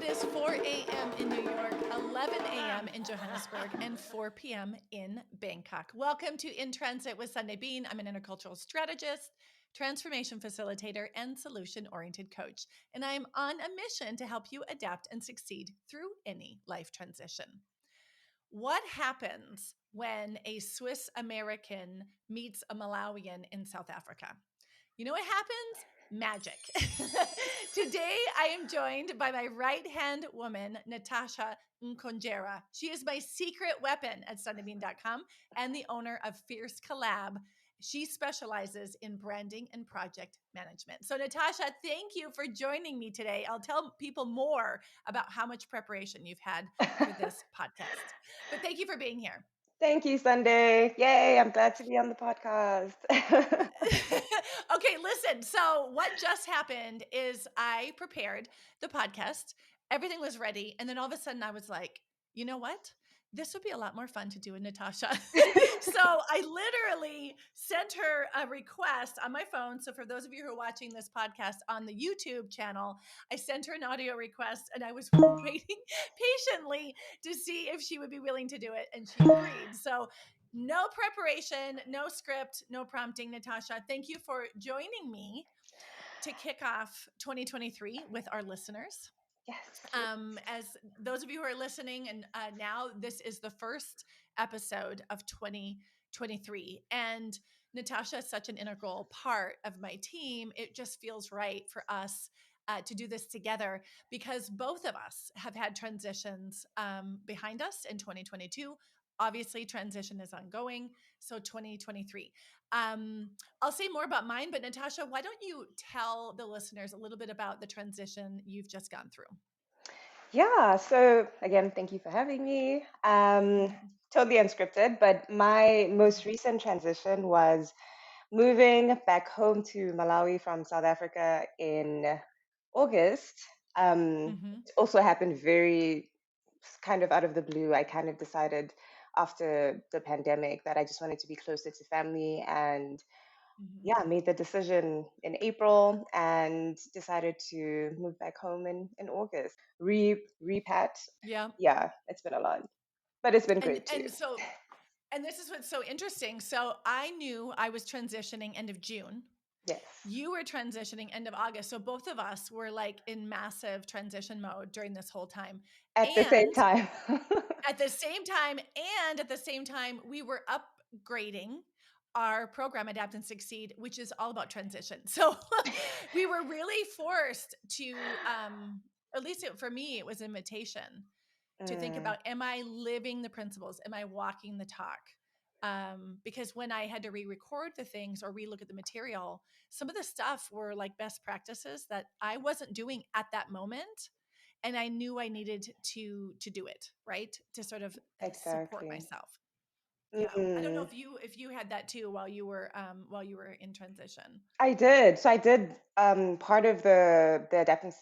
is 4 a.m. in New York, 11 a.m. in Johannesburg, and 4 p.m. in Bangkok. Welcome to In Transit with Sundae-Bean. I'm an intercultural strategist, transformation facilitator, and solution-oriented coach. And I'm on a mission to help you adapt and succeed through any life transition. What happens when a Swiss American meets a Malawian in South Africa? You know what happens? Magic. Today, I am joined by my right-hand woman, Natasha Nkonjera. She is my secret weapon at sundaebean.com and the owner of Fierce Collab. She specializes in branding and project management. So, Natasha, thank you for joining me today. I'll tell people more about how much preparation you've had for this podcast. But thank you for being here. Thank you, Sunday. Yay, I'm glad to be on the podcast. Okay, listen. So, what just happened is I prepared the podcast, everything was ready. And then all of a sudden, I was like, you know what? This would be a lot more fun to do with Natasha. So, I literally sent her a request on my phone. So, for those of you who are watching this podcast on the YouTube channel, I sent her an audio request and I was waiting patiently to see if she would be willing to do it. And she agreed. So, no preparation, no script, no prompting, Natasha. Thank you for joining me to kick off 2023 with our listeners. Yes. As those of you who are listening, and now this is the first episode of 2023. And Natasha is such an integral part of my team. It just feels right for us to do this together because both of us have had transitions behind us in 2022. Obviously, transition is ongoing. So 2023. I'll say more about mine, but Natasha, why don't you tell the listeners a little bit about the transition you've just gone through? Yeah, so again, thank you for having me. Mhm. Totally unscripted, but my most recent transition was moving back home to Malawi from South Africa in August. Mhm. It also happened very kind of out of the blue. I kind of decided after the pandemic that I just wanted to be closer to family and Mhm. yeah, made the decision in April and decided to move back home in August. Repat. Yeah. Yeah, it's been a lot, but it's been And great too. and so and this is what's so interesting. So I knew I was transitioning end of June. Yes, You were transitioning end of August. So both of us were like in massive transition mode during this whole time. at the same And time. at the same time, we were upgrading our program Adapt and Succeed, which is all about transition. So we were really forced to at least for me, it was invitation to think Mm, about, am I living the principles? Am I walking the talk? Because when I had to re-record the things or re-look at the material, some of the stuff were like best practices that I wasn't doing at that moment. And I knew I needed to do it, right? To sort of support exactly. myself. Yeah. I don't know Mm. if you had that too while you were in transition. I did. So I did part of the Adapt and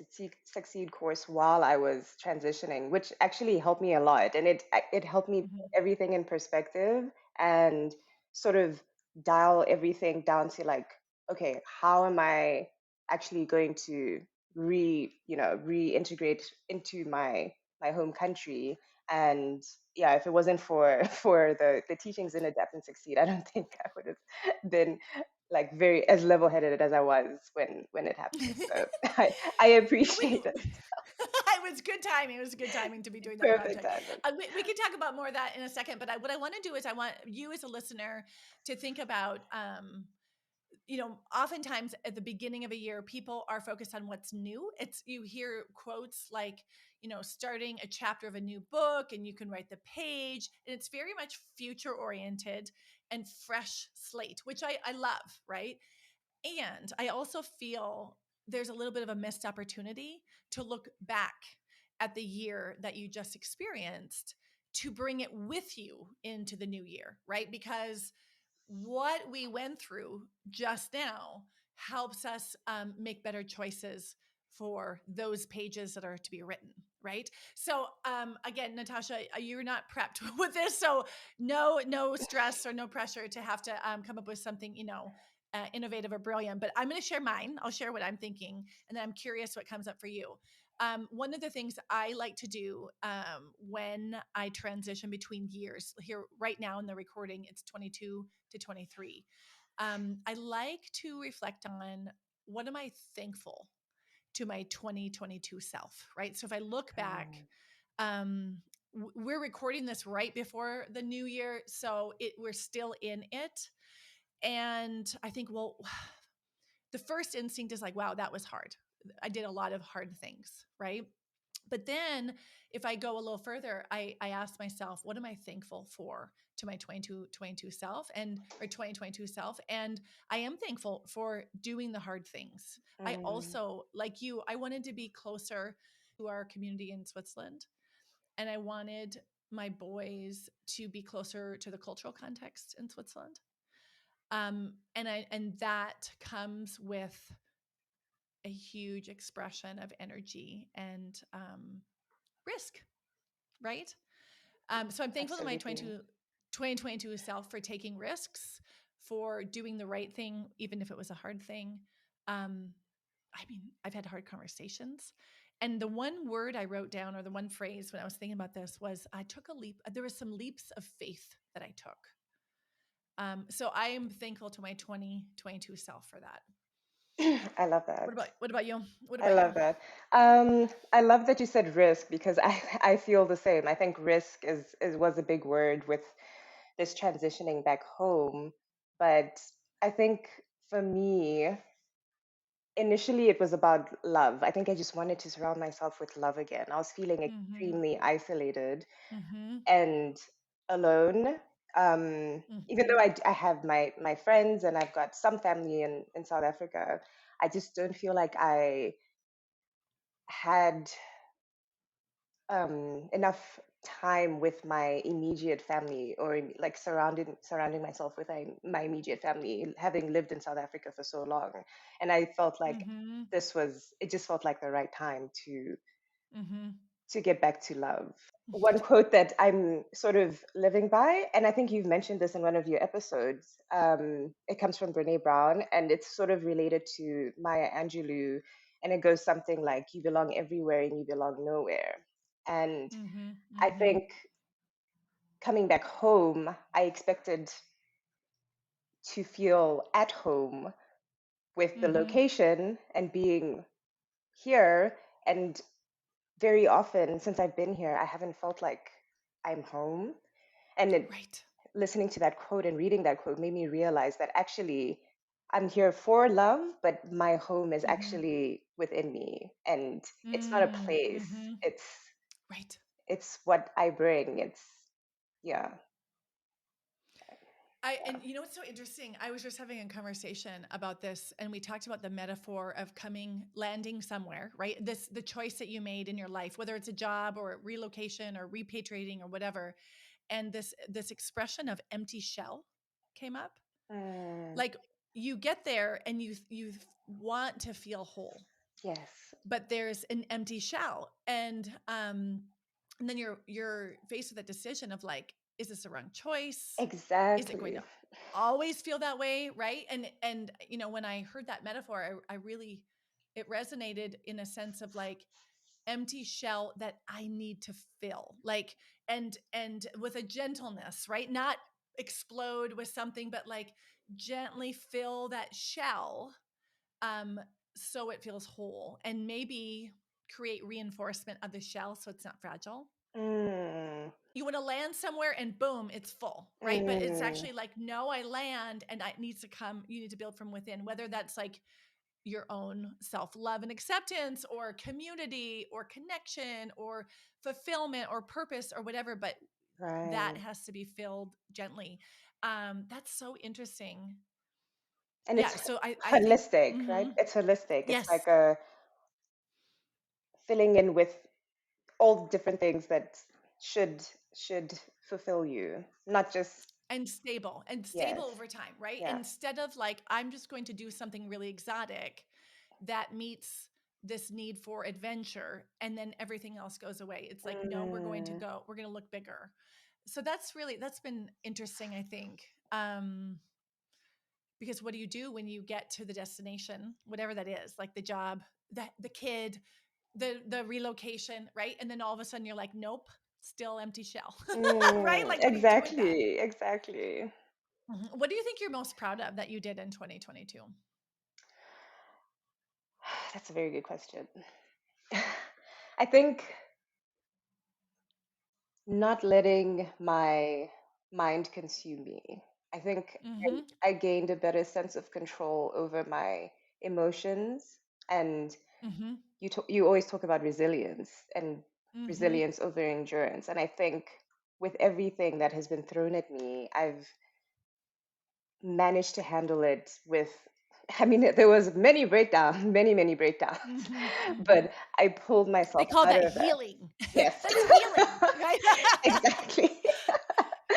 Succeed course while I was transitioning, which actually helped me a lot, and it helped me put Mhm. everything in perspective and sort of dial everything down to like, okay, how am I actually going to reintegrate into my home country? And yeah, if it wasn't for for the teachings in Adapt and Succeed, I don't think I would have been like very as level-headed as I was when it happened. So I But we appreciate it. it was good timing. It was good timing to be doing that Perfect project. timing. We can talk about more of that in a second. But what I want to do is I want you as a listener to think about, oftentimes at the beginning of a year, people are focused on what's new. You hear quotes like, starting a chapter of a new book and you can write the page. And it's very much future oriented and fresh slate, which I love, right? And I also feel there's a little bit of a missed opportunity to look back at the year that you just experienced to bring it with you into the new year, right? Because what we went through just now helps us make better choices for those pages that are to be written, right? So again, Natasha, you're not prepped with this, so no stress or no pressure to have to come up with something innovative or brilliant. But I'm going to share mine. I'll share what I'm thinking, and then I'm curious what comes up for you. One of the things I like to do when I transition between years, here right now in the recording, it's 22 to 23. I like to reflect on what am I thankful to my 2022 self, right? So if I look back, Mm, we're recording this right before the new year, so we're still in it. And I think, well, the first instinct is like, wow, that was hard. I did a lot of hard things, right? But then if I go a little further, I ask myself, what am I thankful for to my 22 self and or 2022 self? And I am thankful for doing the hard things. I mm, also, like you, I wanted to be closer to our community in Switzerland. And I wanted my boys to be closer to the cultural context in Switzerland. And that comes with a huge expression of energy and risk, right? So I'm thankful to my absolutely. 2022 self for taking risks, for doing the right thing, even if it was a hard thing. Um, I mean, I've had hard conversations. And the one word I wrote down, or the one phrase when I was thinking about this, was I took a leap. There was some leaps of faith that I took. So I am thankful to my 2022 self for that. I love that. What about you? What I about you? love that. I love that you said risk because I feel the same. I think risk is was a big word with this transitioning back home. But I think for me, initially it was about love. I think I just wanted to surround myself with love again. I was feeling Mm-hmm. extremely isolated Mm-hmm. and alone. Even though Mm-hmm. I have my friends and I've got some family in South Africa, I just don't feel like I had enough time with my immediate family or like surrounding myself with my immediate family, having lived in South Africa for so long. And I felt like Mm-hmm. it just felt like the right time Mm-hmm. to get back to love. One quote that I'm sort of living by, and I think you've mentioned this in one of your episodes, it comes from Brene Brown, and it's sort of related to Maya Angelou, and it goes something like, "You belong everywhere and you belong nowhere." And Mm-hmm. I Mm-hmm. think coming back home, I expected to feel at home with the Mm-hmm. location and being here. And very often since I've been here, I haven't felt like I'm home. And Right. listening to that quote and reading that quote made me realize that actually I'm here for love, but my home is Mm-hmm. actually within me. And it's not a place. Mm-hmm. It's Right. it's what I bring. It's yeah, And you know what's so interesting? I was just having a conversation about this, and we talked about the metaphor of landing somewhere, right? The choice that you made in your life, whether it's a job or relocation or repatriating or whatever. And this expression of empty shell came up. yeah. Like you get there and you want to feel whole, Yes, but there's an empty shell, and then you're faced with a decision of like, is this the wrong choice? Is it going exactly. to always feel that way, right? And you know, when I heard that metaphor, I really, it resonated in a sense of like empty shell that I need to fill, like, and with a gentleness, right? Not explode with something, but like gently fill that shell, um so it feels whole, and maybe create reinforcement of the shell so it's not fragile. Mm, You want to land somewhere and boom, it's full, right? But it's mm, actually like, no, I land and it needs to come, you need to build from within, whether that's like your own self-love and acceptance or community or connection or fulfillment or purpose or whatever, but that right. has to be filled gently. That's so interesting. And Yeah, it's so I think holistic, right? mhm. It's holistic. It's Yes. like a filling in with all the different things that should should fulfill you, not just And stable yes, over time, right? yeah. Instead of like, I'm just going to do something really exotic that meets this need for adventure and then everything else goes away. It's like, no, Mm, we're going to look bigger. So that's been interesting, I think. Because what do you do when you get to the destination, whatever that is, like the job, the kid, the relocation, right? And then all of a sudden you're like, nope, still empty shell. Right? Mm, Like, what do you do with that? exactly, exactly. What do you think you're most proud of that you did in 2022? That's a very good question. I think not letting my mind consume me. I think Mm-hmm. I gained a better sense of control over my emotions. And Mm-hmm. you always talk about resilience and Mm-hmm. resilience over endurance. And I think with everything that has been thrown at me, I've managed to handle it with, I mean, there was many breakdowns, many breakdowns, Mm-hmm. Mm-hmm. but I pulled They myself call out that of that. healing. Yes. That's healing, right? Exactly.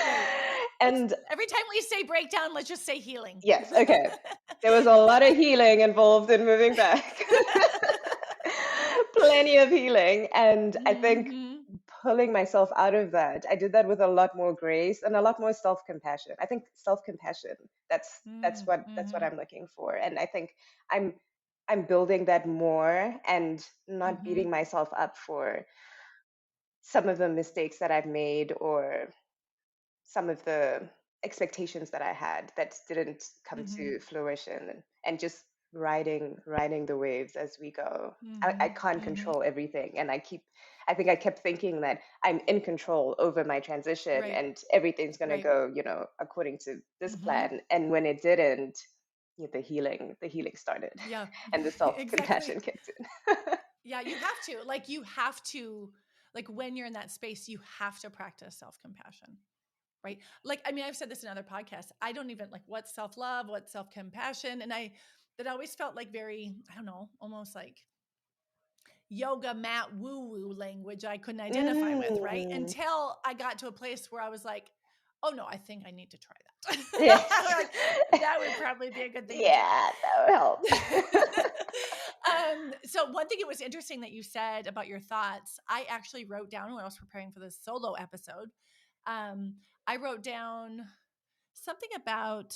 Right. Let's And every time we say breakdown, let's just say healing. yes, okay. There was a lot of healing involved in moving back. Plenty of healing. And I think Mm-hmm. pulling myself out of that, I did that with a lot more grace and a lot more self-compassion. I think self-compassion, that's what Mm-hmm. I'm looking for. And I think I'm I'm building that more and not Mm-hmm. beating myself up for some of the mistakes that I've made or some of the expectations that I had that didn't come Mm-hmm. to fruition, and just riding the waves as we go. I Mm-hmm. can't Mm-hmm. control everything, and I think I kept thinking that I'm in control over my transition Right. and everything's gonna Right. go, according to this Mm-hmm. plan. And when it didn't, the healing started Yeah. and the Exactly. self-compassion kicked in. Yeah, you have to. Like you have to like when you're in that space, you have to practice self-compassion. Right? Like I mean, I've said this in other podcasts. I don't even like what's self-love, what's self-compassion, and I that always felt like very, I don't know, almost like yoga mat woo woo language I couldn't identify with, right? Mm, Until I got to a place where I was like, oh no, I think I need to try that. yes. Like that would probably be a good thing to try. Yeah, that would help. So one thing it was interesting that you said about your thoughts, I actually wrote down when I was preparing for this solo episode. Um, I wrote down something about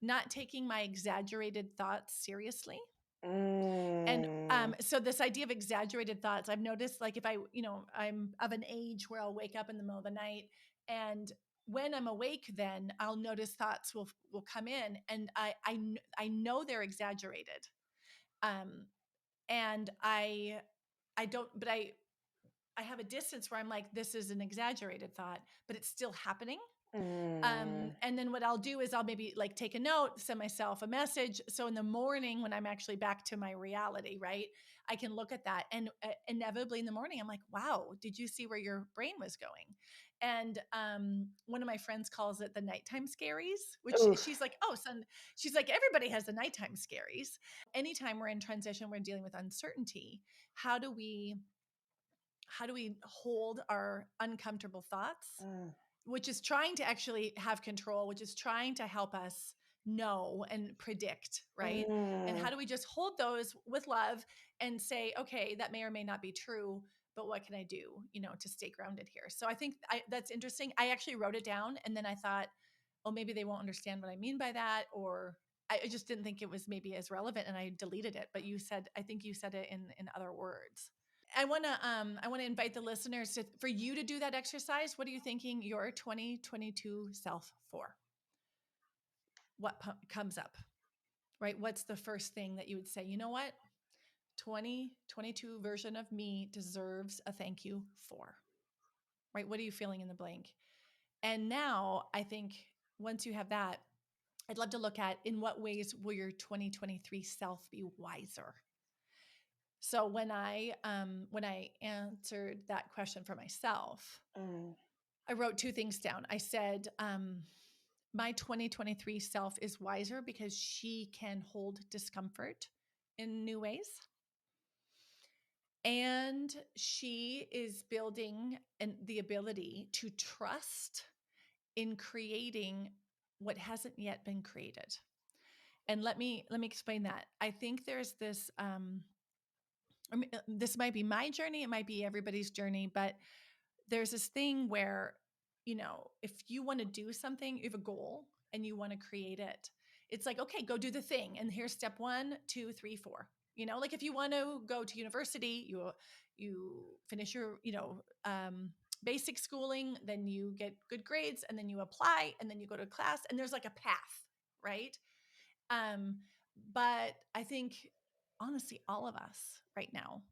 not taking my exaggerated thoughts seriously. And Mm, so this idea of exaggerated thoughts, I've noticed like if I'm of an age where I'll wake up in the middle of the night and when I'm awake, then I'll notice thoughts will come in and I know they're exaggerated. Um, and I don't, but I have a distance where I'm like, this is an exaggerated thought, but it's still happening. mm, And then what I'll do is I'll maybe like take a note, send myself a message. So in the morning, when I'm actually back to my reality, right, I can look at that. And inevitably in the morning, I'm like, wow, did you see where your brain was going? And one of my friends calls it the nighttime scaries, which she's oof. like, oh, son, she's like, everybody has the nighttime scaries. Anytime we're in transition, we're dealing with uncertainty. How do we hold our uncomfortable thoughts, Mm, which is trying to actually have control, which is trying to help us know and predict, right? And mm, how do we just hold those with love and say, okay, that may or may not be true, but what can I do, to stay grounded here? So I think that's interesting. I actually wrote it down and then I thought, oh, maybe they won't understand what I mean by that, or I just didn't think it was maybe as relevant and I deleted it. But I think you said it in other words. I want to invite the listeners for you to do that exercise. What are you thinking your 2022 self for? What comes up, right? What's the first thing that you would say, you know what? 2022 version of me deserves a thank you for, right? What are you feeling in the blank? And now I think once you have that, I'd love to look at in what ways will your 2023 self be wiser? So when I answered that question for myself, mm, I wrote two things down. I said, my 2023 self is wiser because she can hold discomfort in new ways. And she is building the ability to trust in creating what hasn't yet been created. And let me explain that. I think there's this I mean, this might be my journey, it might be everybody's journey, but there's this thing where, if you want to do something, you have a goal and you want to create it. It's like, okay, go do the thing. And here's step 1, 2, 3, 4. Like if you want to go to university, you finish your, basic schooling, then you get good grades, and then you apply, and then you go to class, and there's like a path, right? Um, but I think honestly, all of us right now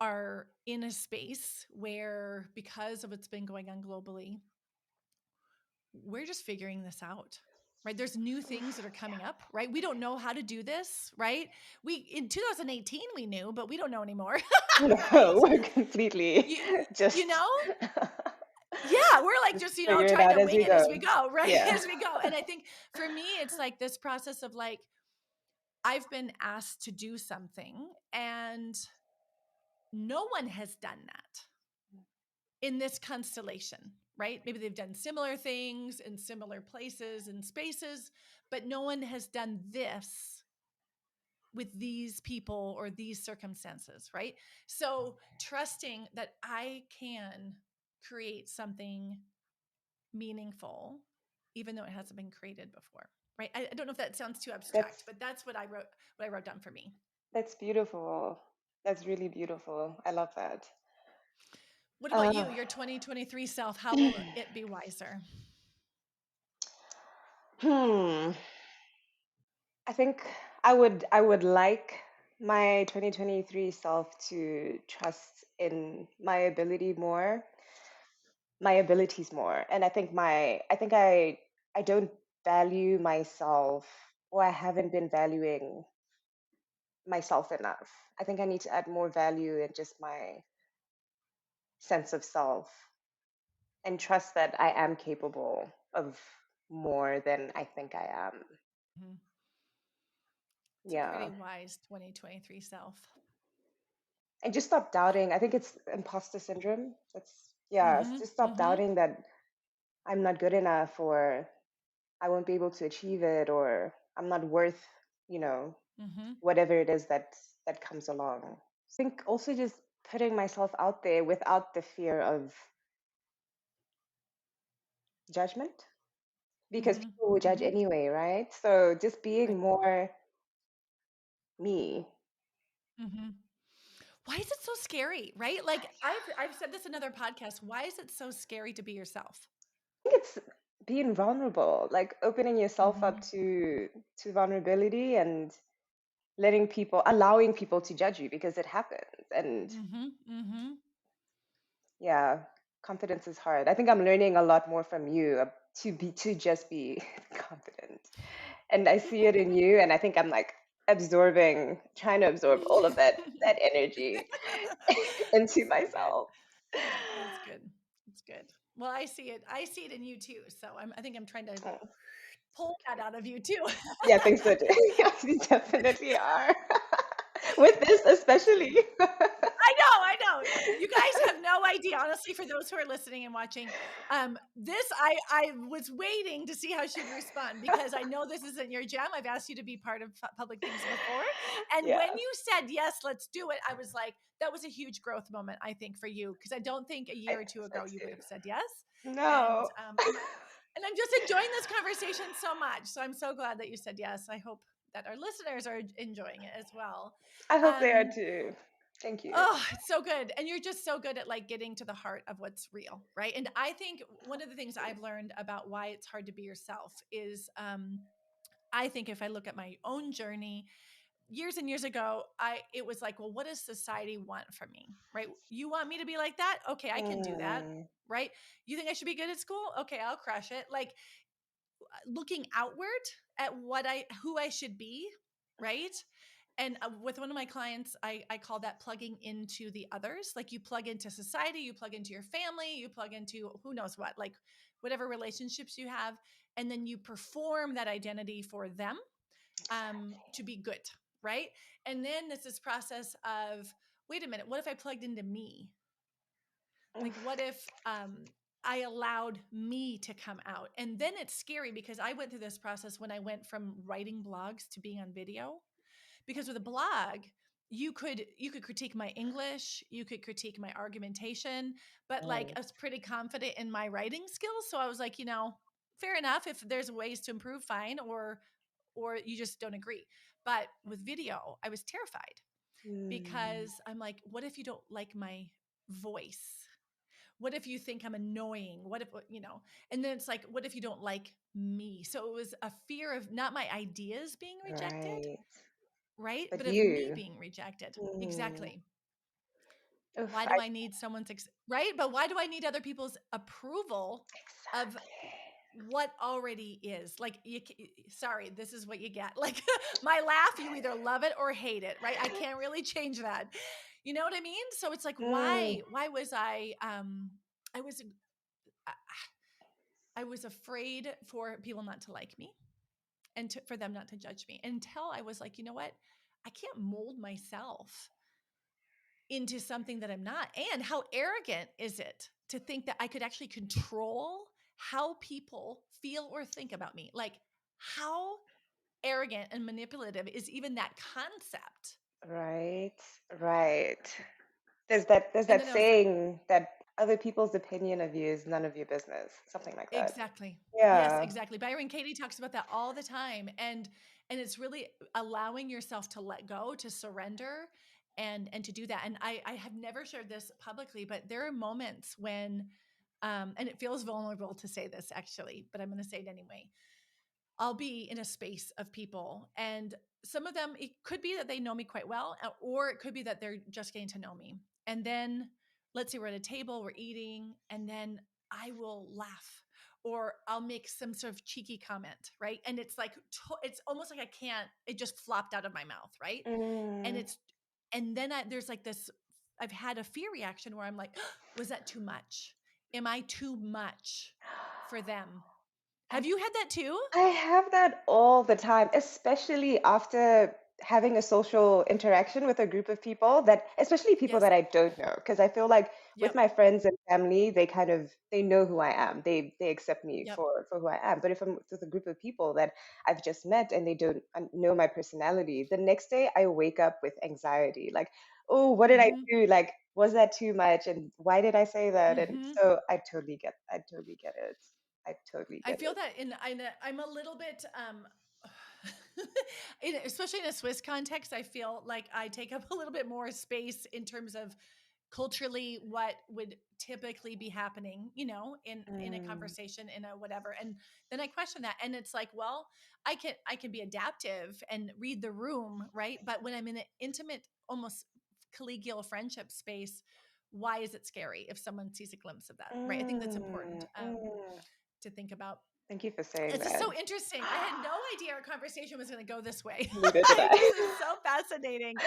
are in a space where, because of what's been going on globally, we're just figuring this out. Right? There's new things that are coming up, right? We don't know how to do this, right? We in 2018 we knew, but we don't know anymore. Right? No, we're completely You you just know? Yeah, we're like just just, figure it trying out to as wing we it as go. we go, right? Yeah. As we go. And I think for me it's like this process of like I've been asked to do something and no one has done that in this constellation, right? Maybe they've done similar things in similar places and spaces, but no one has done this with these people or these circumstances, right? So trusting that I can create something meaningful, even though it hasn't been created before, right? I don't know if that sounds too abstract, That's but that's what I wrote down for me. that's beautiful. That's really beautiful. I love that. What about Uh, you, your 2023 self? How will it be wiser? hmm. I think I would like my 2023 self to trust in my abilities more. And I think I don't value myself, or I haven't been valuing myself enough. I think I need to add more value in just my sense of self and trust that I am capable of more than I think I am. Mhm. It's a Yeah. pretty wise 2023 self. And just stop doubting. I think it's imposter syndrome. Yeah, Mm-hmm. just stop Mm-hmm. doubting that I'm not good enough, or I won't be able to achieve it, or I'm not worth, you know, Mm-hmm. whatever it is that comes along. I think also just putting myself out there without the fear of judgment, because Mm-hmm. people will judge Mm-hmm. anyway, right? So just being Right. more me. Mm-hmm. Why is it so scary, right? Like I've said this in other podcasts. Why is it so scary to be yourself? I think it's being vulnerable, like opening yourself up Mm-hmm. to vulnerability, and allowing people to judge you, because it happens. And Mm-hmm. Mm-hmm. yeah, confidence is hard. I think I'm learning a lot more from you, to just be confident. And I see it in you, and I think I'm like trying to absorb all of that energy into myself. That's good. That's good. Well, I see it. I see it in you too. So I think I'm trying to Oh, pull that out of you too. yeah, I think so too. Yes, we definitely are. With this especially. I know. You guys have no idea, honestly, for those who are listening and watching. This I was waiting to see how she'd respond because I know this isn't your jam. I've asked you to be part of public things before. And when Yeah, you said yes, let's do it, I was like, that was a huge growth moment, I think, for you. Because I don't think a I year or think two so ago you would have too. said yes. And No. and I'm just enjoying this conversation so much. So I'm so glad that you said yes. I hope that our listeners are enjoying it as well. I hope they are Um, too. Thank you. Oh, it's so good. And you're just so good at like getting to the heart of what's real, right? And I think one of the things I've learned about why it's hard to be yourself is I think if I look at my own journey, years and years ago, it was like, well, what does society want from me? Right? You want me to be like that? Okay, I can do that. Mm, Right? You think I should be good at school? Okay, I'll crush it. Like looking outward at who I should be, right? And with one of my clients, I call that plugging into the others. Like you plug into society, you plug into your family, you plug into who knows what, like whatever relationships you have, and then you perform that identity for them to be good, right? And then there's this process of, wait a minute, what if I plugged into me? mm, Like what if I allowed me to come out? And then it's scary because I went through this process when I went from writing blogs to being on video. Because with a blog, you could critique my English, you could critique my argumentation, but like mm. I was pretty confident in my writing skills, so I was like, fair enough, if there's ways to improve, fine, or you just don't agree. But with video, I was terrified Mm, because I'm like, what if you don't like my voice? What if you think I'm annoying? What if, and then it's like, what if you don't like me? So it was a fear of not my ideas being rejected, right. right? But But of me you. being rejected. Mm, Exactly. oof, Why do I need someone's, right? But why do I need other people's approval of exactly. what already is? Like, sorry, this is what you get. Like my laugh, you either love it or hate it, right? I can't really change that. You know what I mean? So it's like, Mm, why was I was, I I was afraid for people not to like me and for them not to judge me until I was like, you know what? I can't mold myself into something that I'm not. And how arrogant is it to think that I could actually control how people feel or think about me? Like, how arrogant and manipulative is even that concept? right, right. There's that And then I was like, saying that other people's opinion of you is none of your business. Something like that. exactly. Yes, Yeah. exactly. Byron Katie talks about that all the time. And it's really allowing yourself to let go, to surrender and to do that. And I have never shared this publicly, but there are moments when and it feels vulnerable to say this actually, but I'm going to say it anyway. I'll be in a space of people, and some of them, it could be that they know me quite well, or it could be that they're just getting to know me. And then let's say we're at a table, we're eating, and then I will laugh or I'll make some sort of cheeky comment, right? And it's like, it's almost like I can't, it just flopped out of my mouth, right? And Mm, and then there's like this, I've had a fear reaction where I'm like, was that too much? Am I too much for them? Have I you had that too? I have that all the time, especially after having a social interaction with a group of people that, especially people Yes. that I don't know, because I feel like with Yep. my friends and family, they know who I am. They accept me Yep. for who I am. But if I'm with a group of people that I've just met and they don't know my personality, the next day I wake up with anxiety, like, oh, what did I Mhm. do? Like, was that too much? And why did I say that? And Mhm. so I totally get it. I totally I get feel it. that I'm a little bit especially in a Swiss context, I feel like I take up a little bit more space in terms of culturally what would typically be happening, in a Mm. conversation, in a whatever. And then I question that, and it's like, well, I can be adaptive and read the room, right? But when I'm in an intimate, almost collegial friendship space, why is it scary if someone sees a glimpse of that, right? I think that's important Mm, mm. to think about. Thank you for saying This is that. so interesting. I had no idea our conversation was going to go this way. Neither did This is I. so fascinating.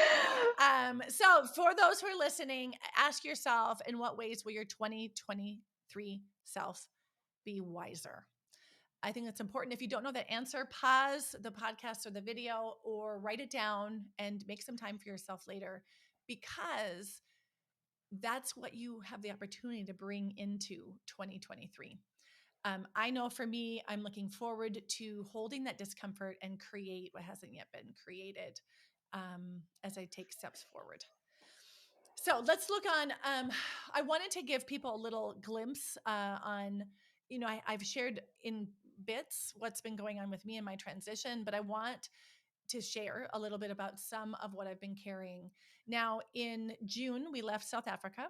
So for those who are listening, ask yourself, in what ways will your 2023 self be wiser? I think that's important. If you don't know that answer, pause the podcast or the video or write it down and make some time for yourself later, because that's what you have the opportunity to bring into 2023. I know for me, I'm looking forward to holding that discomfort and create what hasn't yet been created, as I take steps forward. So let's look on. I wanted to give people a little glimpse on, I've shared in bits what's been going on with me in my transition, but I want to share a little bit about some of what I've been carrying. Now, in June, we left South Africa.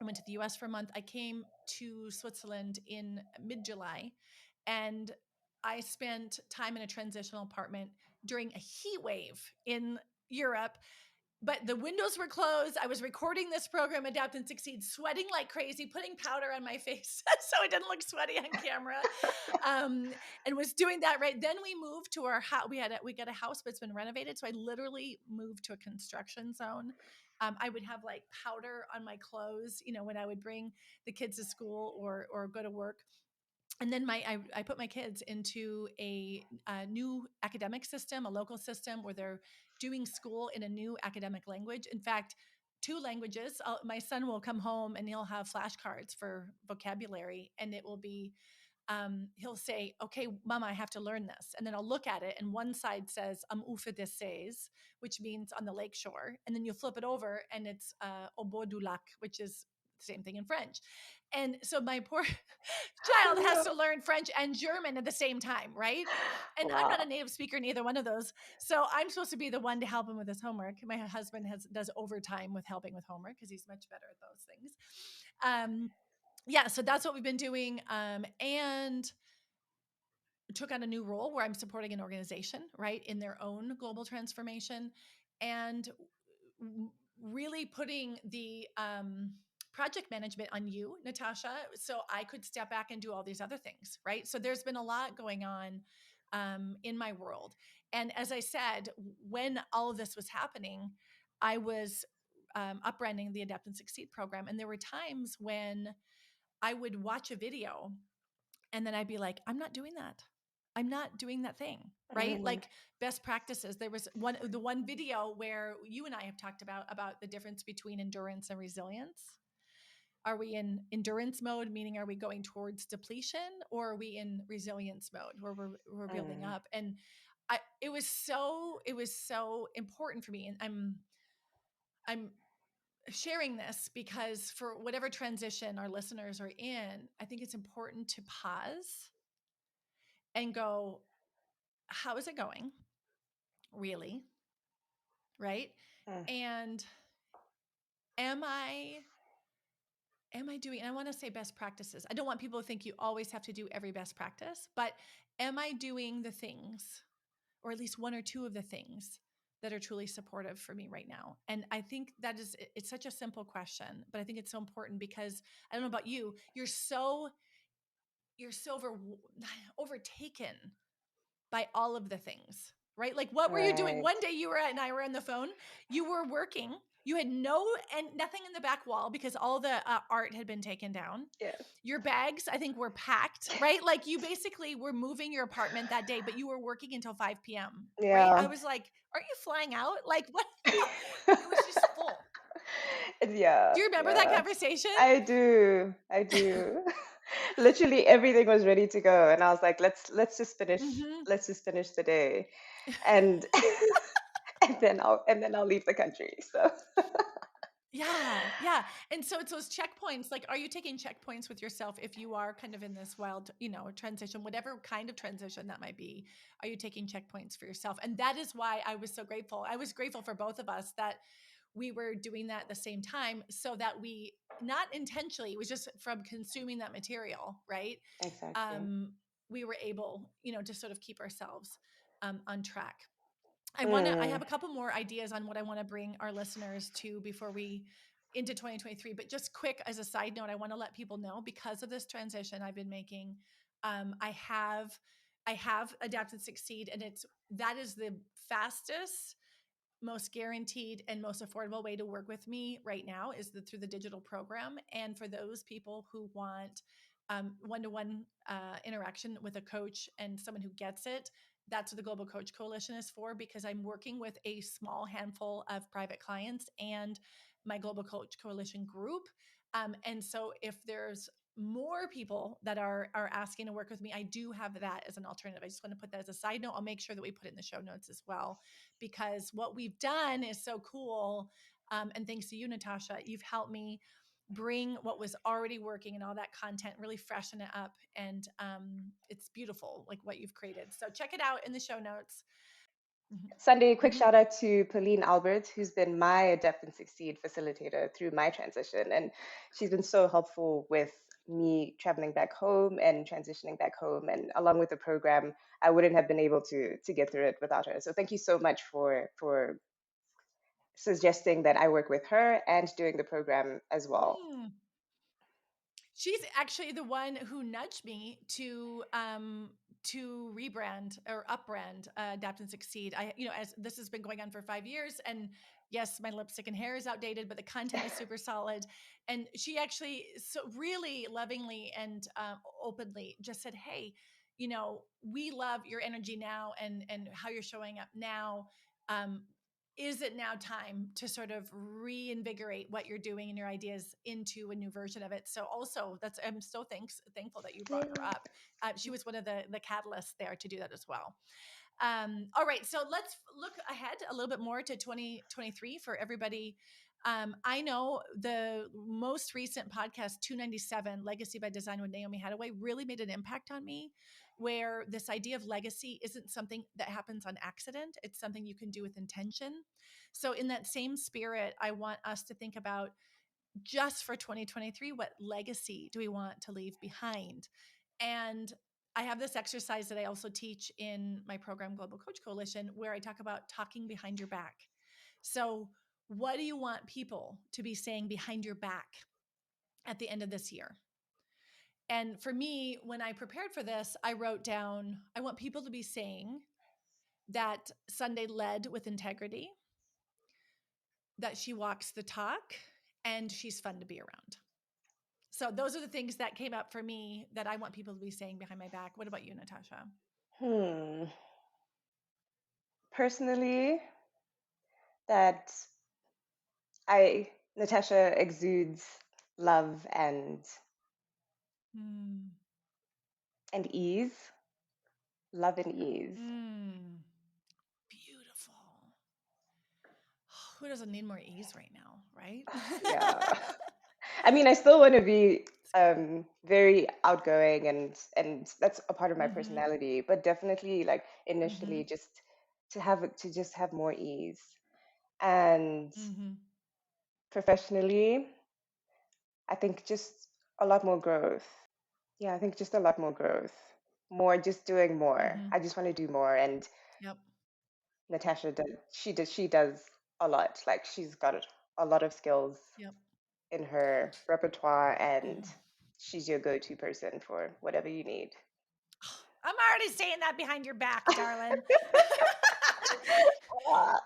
I went to the US for a month. I came to Switzerland in mid July, and I spent time in a transitional apartment during a heat wave in Europe, but the windows were closed. I was recording this program, Adapt and Succeed, sweating like crazy, putting powder on my face so it didn't look sweaty on camera, um, and was doing that right. Then we moved to our house. We got a house, but it's been renovated, so I literally moved to a construction zone. I would have like powder on my clothes, when I would bring the kids to school or go to work. And then I put my kids into a new academic system, a local system where they're doing school in a new academic language. In fact, two languages. My son will come home and he'll have flashcards for vocabulary, and it will be he'll say, "Okay, Mama, I have to learn this," and then I'll look at it, and one side says "Am Ufer des Sees," which means on the lake shore, and then you flip it over, and it's "Au bord du lac," which is same thing in French. And so my poor child has to learn French and German at the same time, right? And I'm not a Wow. native speaker in either one of those. So I'm supposed to be the one to help him with his homework. My husband does overtime with helping with homework because he's much better at those things. Yeah, so that's what we've been doing. And took on a new role where I'm supporting an organization, right, in their own global transformation, and really putting the project management on you, Natasha, so I could step back and do all these other things, right? So there's been a lot going on in my world. And as I said, when all of this was happening, I was upbranding the Adapt and Succeed program. And there were times when I would watch a video and then I'd be like, I'm not doing that. I'm not doing that thing, right? Mm, Like best practices. There was the one video where you and I have talked about the difference between endurance and resilience. Are we in endurance mode, meaning are we going towards depletion, or are we in resilience mode where we're building mm, up? And it was so important for me, and I'm sharing this because for whatever transition our listeners are in, I think it's important to pause and go, how is it going? Really? Right? mm, And am I doing, and I want to say best practices. I don't want people to think you always have to do every best practice, but am I doing the things, or at least one or two of the things that are truly supportive for me right now? And I think that it's such a simple question, but I think it's so important because I don't know about you, you're so overtaken by all of the things, right? Like, what were you doing? right. One day and I were on the phone. You were working. You had nothing in the back wall because all the art had been taken down. Yes. Your bags, I think, were packed, right? Like you basically were moving your apartment that day, but you were working until 5 p.m., right? I Yeah. was like, aren't you flying out? Like, what? It was just full. Yeah. Do you remember that Yeah. conversation? I do. I do. Literally everything was ready to go, and I was like, Hmm. let's just finish the day, and and then I'll leave the country. So Yeah, yeah. And so it's those checkpoints. Like, are you taking checkpoints with yourself if you are kind of in this wild, transition, whatever kind of transition that might be? Are you taking checkpoints for yourself? And that is why I was so grateful. I was grateful for both of us that we were doing that at the same time so that we, not intentionally, it was just from consuming that material, right? exactly. Um, we were able, to sort of keep ourselves on track. I Mm, have a couple more ideas on what I want to bring our listeners to before we into 2023. But just quick as a side note, I want to let people know because of this transition I've been making, I have adapted succeed, and that is the fastest, most guaranteed, and most affordable way to work with me right now is through the digital program. And for those people who want one-to-one interaction with a coach and someone who gets it, that's what the Global Coach Coalition is for, because I'm working with a small handful of private clients and my Global Coach Coalition group. And so if there's more people that are asking to work with me, I do have that as an alternative. I just want to put that as a side note. I'll make sure that we put it in the show notes as well, because what we've done is so cool. And thanks to you, Natasha, you've helped me bring what was already working and all that content, really freshen it up. And it's beautiful, like what you've created. So check it out in the show notes. Sunday, quick Mm-hmm. shout out to Pauline Albert, who's been my Adapt and Succeed facilitator through my transition. And she's been so helpful with me traveling back home and transitioning back home. And along with the program, I wouldn't have been able to get through it without her. So thank you so much for suggesting that I work with her and doing the program as well. Mm. She's actually the one who nudged me to rebrand or upbrand Adapt and Succeed. As this has been going on for 5 years, and yes, my lipstick and hair is outdated, but the content is super solid. And she actually so really lovingly and openly just said, "Hey, we love your energy now and how you're showing up now. Um, is it now time to sort of reinvigorate what you're doing and your ideas into a new version of it?" So also I'm so thankful that you brought her up. She was one of the catalysts there to do that as well. All right, so let's look ahead a little bit more to 2023 for everybody. I know the most recent podcast, 297, Legacy by Design with Naomi Hathaway, really made an impact on me, where this idea of legacy isn't something that happens on accident. It's something you can do with intention. So, in that same spirit, I want us to think about just for 2023, what legacy do we want to leave behind? And I have this exercise that I also teach in my program, Global Coach Coalition, where I talk about talking behind your back. So, what do you want people to be saying behind your back at the end of this year? And for me, when I prepared for this, I wrote down, I want people to be saying that Sundae led with integrity, that she walks the talk, and she's fun to be around. So those are the things that came up for me that I want people to be saying behind my back. What about you, Natasha? Hmm. Personally, that Natasha exudes love Mm. and ease, love and ease. Mm. Beautiful. Who doesn't need more ease right now, right? Yeah. I mean, I still want to be very outgoing, and that's a part of my Mm-hmm. personality, but definitely like Mm-hmm. initially just to just have more ease. And Mm-hmm. professionally, I think just a lot more growth. Yeah, I think just a lot more growth. More just doing more. Mm-hmm. I just want to do more. And Yep. Natasha she does a lot. Like she's got a lot of skills Yep. in her repertoire, and Mm-hmm. she's your go-to person for whatever you need. I'm already saying that behind your back, darling. Ah,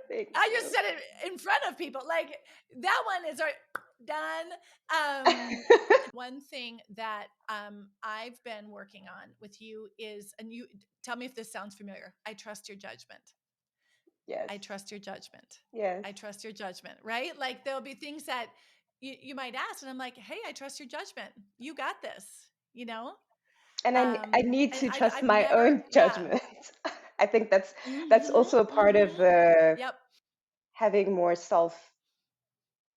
thank I just you. said it in front of people. Like that one is done. One thing that I've been working on with you is, and you tell me if this sounds familiar. I trust your judgment. Yes. I trust your judgment. Yes. I trust your judgment, right? Like there'll be things that you might ask, and I'm like, hey, I trust your judgment. You got this, you know? And I need And to trust I've my never, own yeah. judgment. I think that's Mm-hmm. also a part of Mm-hmm. the Yep. having more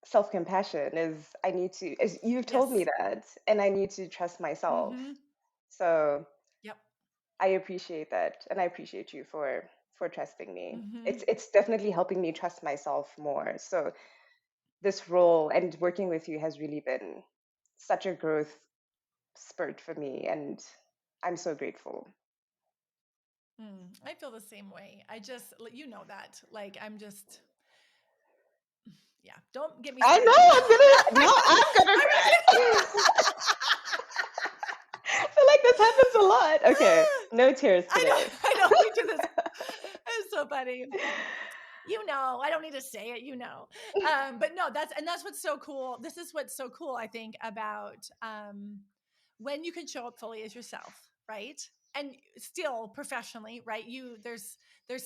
self-compassion is I need to, as you've told me Yes. that, and I need to trust myself. Mm-hmm. So Yep. I appreciate that, and I appreciate you for trusting me. Mm-hmm. It's definitely helping me trust myself more. So this role and working with you has really been such a growth spurt for me, and I'm so grateful. I feel the same way. I just, you know that. Like, I'm just, yeah, don't get me I know started. I'm gonna I'm cry. just I feel like this happens a lot. Okay, no tears I know, today. I know, we do this. It's so funny. You know, I don't need to say it, you know. But no, that's what's so cool. This is what's so cool, I think, about when you can show up fully as yourself, right? And still professionally, right? There's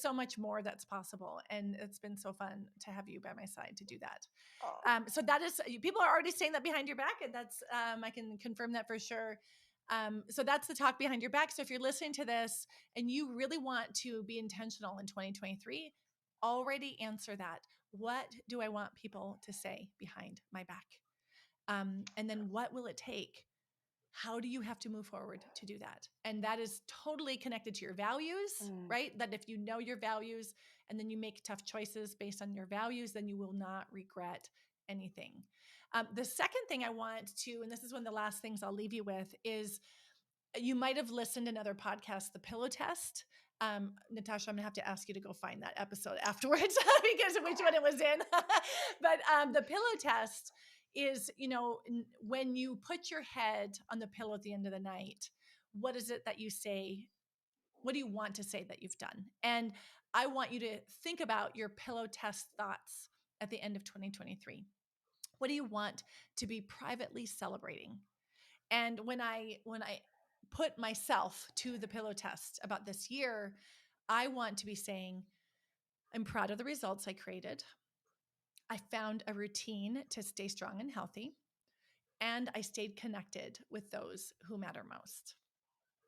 so much more that's possible. And it's been so fun to have you by my side to do that. Oh. So that is, people are already saying that behind your back, and that's I can confirm that for sure. So that's the talk behind your back. So if you're listening to this and you really want to be intentional in 2023, already answer that. What do I want people to say behind my back? And then what will it take? How do you have to move forward to do that? And that is totally connected to your values, Mm, right? That if you know your values and then you make tough choices based on your values, then you will not regret anything. The second thing I want to, and this is one of the last things I'll leave you with, is you might have listened to another podcast, The Pillow Test. Natasha, I'm gonna have to ask you to go find that episode afterwards because of which one it was in. But the pillow test is, when you put your head on the pillow at the end of the night, what is it that you say? What do you want to say that you've done? And I want you to think about your pillow test thoughts at the end of 2023. What do you want to be privately celebrating? And when I put myself to the pillow test about this year, I want to be saying, I'm proud of the results I created. I found a routine to stay strong and healthy, and I stayed connected with those who matter most.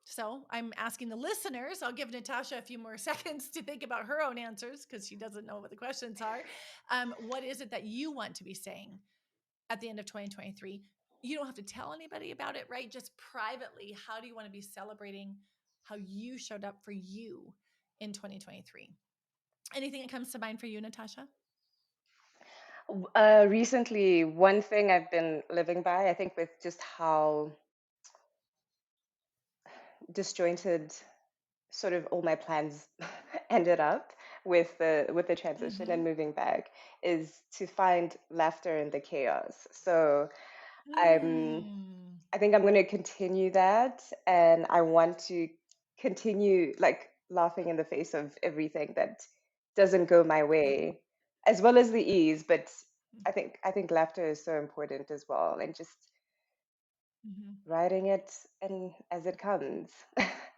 So I'm asking the listeners, I'll give Natasha a few more seconds to think about her own answers because she doesn't know what the questions are. What is it that you want to be saying at the end of 2023? You don't have to tell anybody about it, right? Just privately, how do you want to be celebrating how you showed up for you in 2023? Anything that comes to mind for you, Natasha? Recently, one thing I've been living by, I think, with just how disjointed sort of all my plans ended up with the transition and Mm-hmm. moving back, is to find laughter in the chaos. So I'm Mm. I think I'm going to continue that, and I want to continue like laughing in the face of everything that doesn't go my Yep. way, as well as the ease. But I think laughter is so important as well, and just Mm-hmm. writing it and as it comes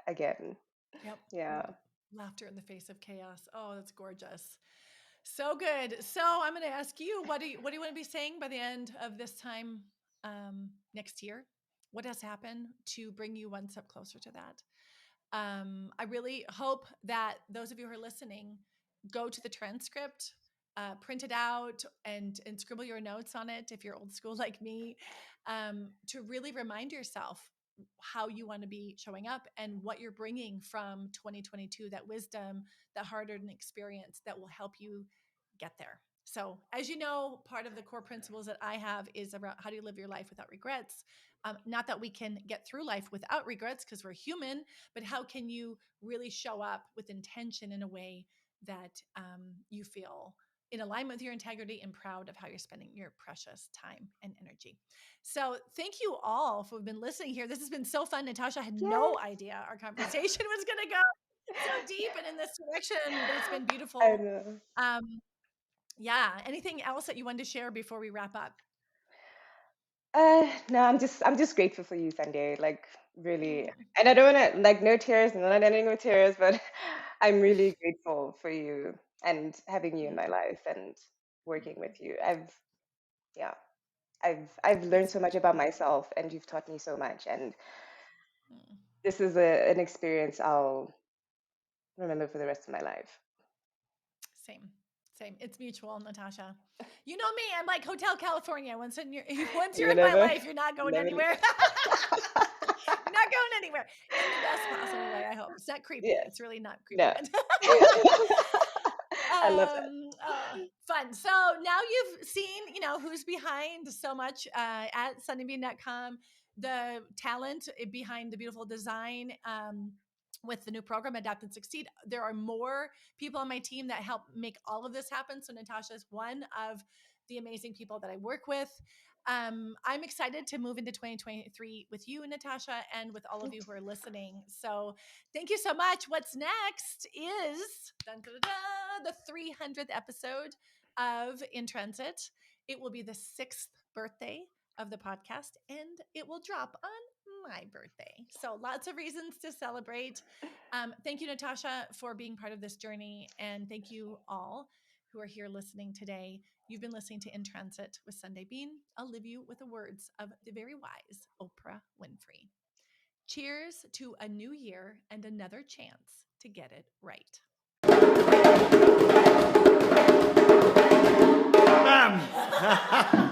again. Yep. Yeah. Laughter in the face of chaos. Oh, that's gorgeous. So good. So I'm going to ask you, what do you want to be saying by the end of this time next year? What has happened to bring you one step closer to that? I really hope that those of you who are listening go to the transcript, print it out, and scribble your notes on it if you're old school like me, to really remind yourself how you want to be showing up and what you're bringing from 2022, that wisdom, that hard-earned experience that will help you get there. So, as you know, part of the core principles that I have is around how do you live your life without regrets. Not that we can get through life without regrets because we're human, but how can you really show up with intention in a way that you feel in alignment with your integrity and proud of how you're spending your precious time and energy. So thank you all for been listening here. This has been so fun. Natasha had no Yes. idea our conversation was going to go so deep and in this direction, but it's been I beautiful. know. Um, yeah. Anything else that you wanted to share before we wrap up? No, I'm just grateful for you, Sunday. Like really, Mm, and I don't want to like no tears, not ending with tears, but I'm really grateful for you and having you in thank my you. life and working Mm, with you. Yeah, I've learned it's so much about myself, and you've taught me so much. And mm, this is an experience I'll remember for the rest of my life. same. Same. It's mutual, Natasha. You know me. I'm like Hotel California. Once You you're will in my never, life, you're not you going never leave. anywhere. You're not going anywhere in the best possible way. I hope it's not creepy. Yes. It's really not creepy. No. But I love that. fun. So now you've seen, who's behind so much at Sundae.com, the talent behind the beautiful design. With the new program, Adapt and Succeed, there are more people on my team that help make all of this happen. So Natasha is one of the amazing people that I work with. I'm excited to move into 2023 with you, Natasha, and with all of you who are listening. So thank you so much. What's next is dun, dun, dun, dun, the 300th episode of In Transit. It will be the 6th birthday of the podcast, and it will drop on my birthday. So lots of reasons to celebrate. Thank you, Natasha, for being part of this journey. And thank you all who are here listening today. You've been listening to In Transit with Sundae-Bean. I'll leave you with the words of the very wise Oprah Winfrey. Cheers to a new year and another chance to get it right. Bam!